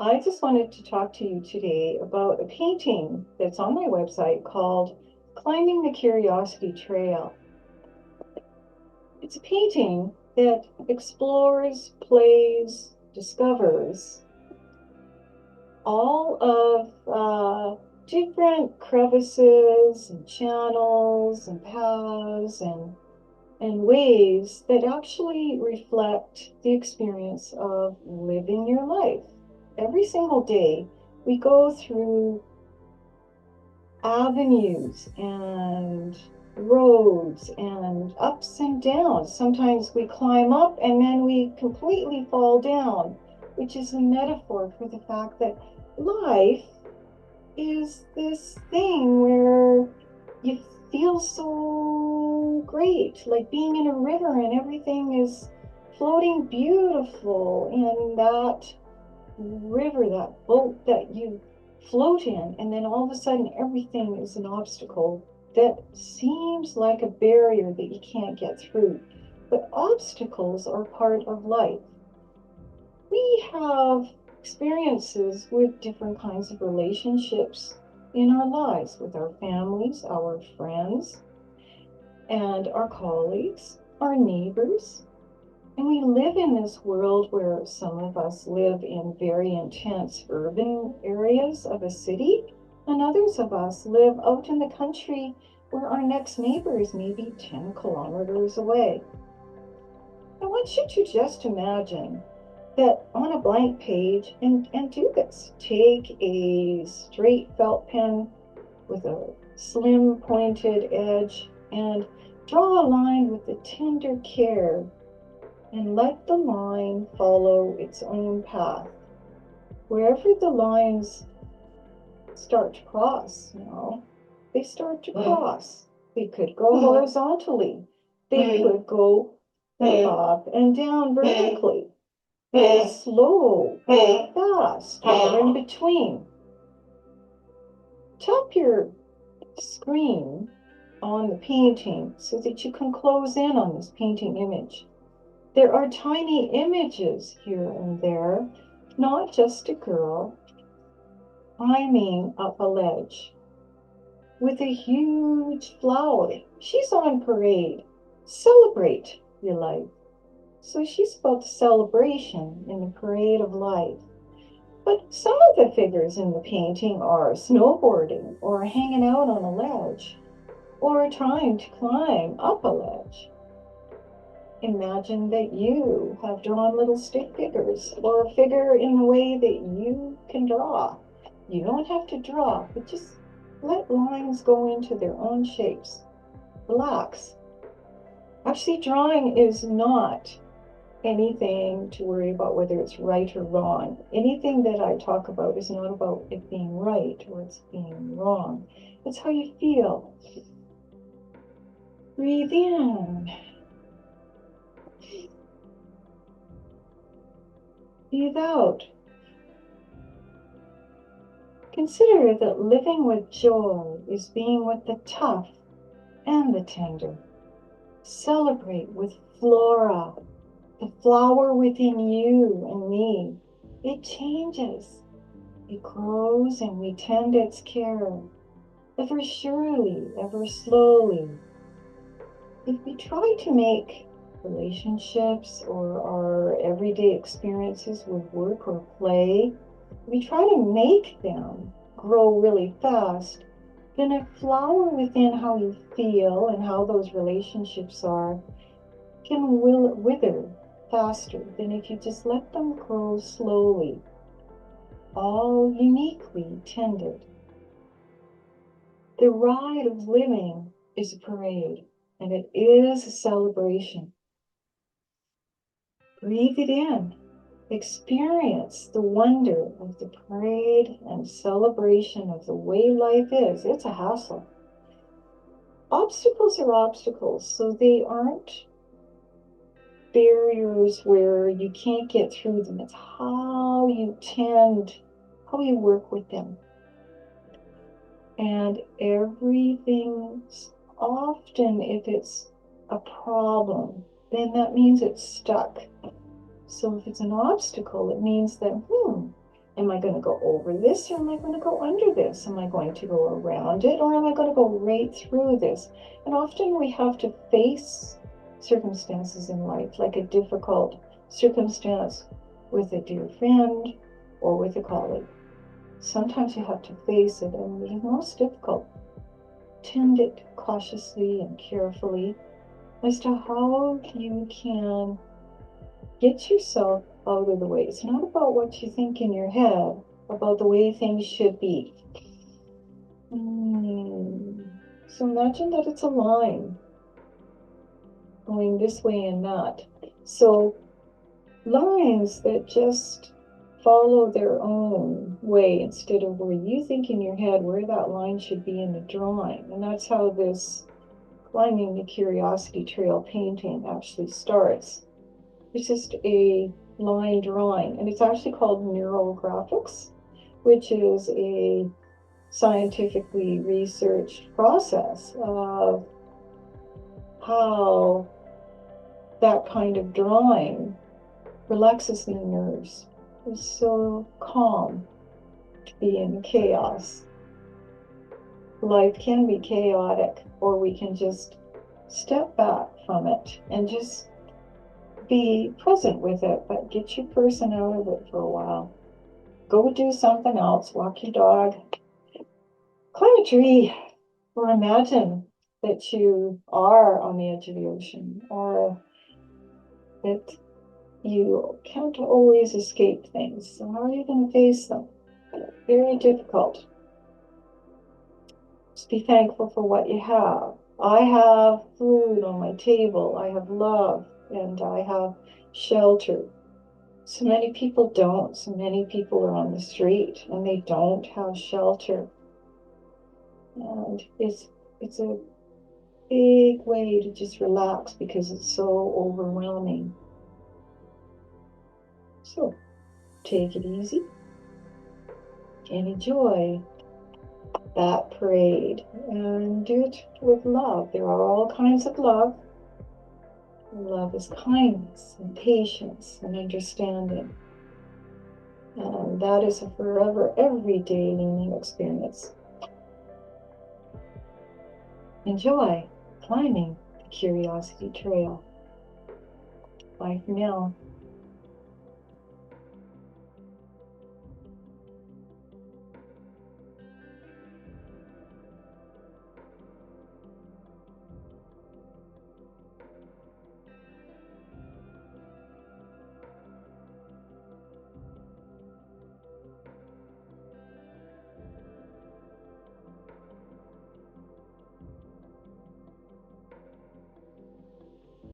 I just wanted to talk to you today about a painting that's on my website called Climbing the Curiosity Trail. It's a painting that explores, plays, discovers all of different crevices and channels and paths and ways that actually reflect the experience of living your life. Every single day, we go through avenues and roads and ups and downs. Sometimes we climb up and then we completely fall down, which is a metaphor for the fact that life is this thing where you feel so great, like being in a river and everything is floating beautiful in that river, that boat that you float in, and then all of a sudden everything is an obstacle that seems like a barrier that you can't get through. But obstacles are part of life. We have experiences with different kinds of relationships in our lives with our families, our friends, and our colleagues, our neighbors. And we live in this world where some of us live in very intense urban areas of a city, and others of us live out in the country where our next neighbor is maybe 10 kilometers away. I want you to just imagine that on a blank page and do this. Take a straight felt pen with a slim pointed edge and draw a line with a tender care and let the line follow its own path. Wherever the lines start to cross, they start to cross. They could go horizontally. They could go up and down vertically, slow, fast, or in between. Tap your screen on the painting so that you can close in on this painting image. There are tiny images here and there, not just a girl climbing up a ledge with a huge flower. She's on parade. Celebrate your life. So she's about the celebration in the parade of life. But some of the figures in the painting are snowboarding or hanging out on a ledge or trying to climb up a ledge. Imagine that you have drawn little stick figures or a figure in the way that you can draw. You don't have to draw, but just let lines go into their own shapes. Relax. Actually, drawing is not anything to worry about whether it's right or wrong. Anything that I talk about is not about it being right or it's being wrong. It's how you feel. Breathe in. Breathe out. Consider that living with joy is being with the tough and the tender. Celebrate with flora, the flower within you and me. It changes, it grows, and we tend its care, ever surely, ever slowly. If we try to make relationships or our everyday experiences with work or play, we try to make them grow really fast, then a flower within how you feel and how those relationships are can wither faster than if you just let them grow slowly, all uniquely tended. The ride of living is a parade, and it is a celebration. Breathe it in. Experience the wonder of the parade and celebration of the way life is. It's a hassle. Obstacles are obstacles, so they aren't barriers where you can't get through them. It's how you work with them. And everything's often, if it's a problem, then that means it's stuck. So if it's an obstacle, it means that, Am I going to go over this, or am I going to go under this? Am I going to go around it, or am I going to go right through this? And often we have to face circumstances in life, like a difficult circumstance with a dear friend or with a colleague. Sometimes you have to face it, and the most difficult, tend it cautiously and carefully as to how you can get yourself out of the way. It's not about what you think in your head, about the way things should be. So imagine that it's a line going this way and that. So lines that just follow their own way instead of where you think in your head where that line should be in the drawing. And that's how this climbing the curiosity trail painting actually starts. It's just a line drawing, and it's actually called neurographics, which is a scientifically researched process of how that kind of drawing relaxes the nerves. It's so calm to be in chaos. Life can be chaotic, or we can just step back from it and just be present with it, but get your person out of it for a while. Go do something else, walk your dog, climb a tree, or imagine that you are on the edge of the ocean, or that you can't always escape things. So how are you going to face them? Very difficult. Just be thankful for what you have. I have food on my table. I have love, and I have shelter. So many people don't. So many people are on the street and they don't have shelter. And it's a big way to just relax because it's so overwhelming. So take it easy and enjoy that parade, and do it with love. There are all kinds of love. Love is kindness and patience and understanding. And that is a forever, everyday learning experience. Enjoy climbing the Curiosity Trail. Bye for now.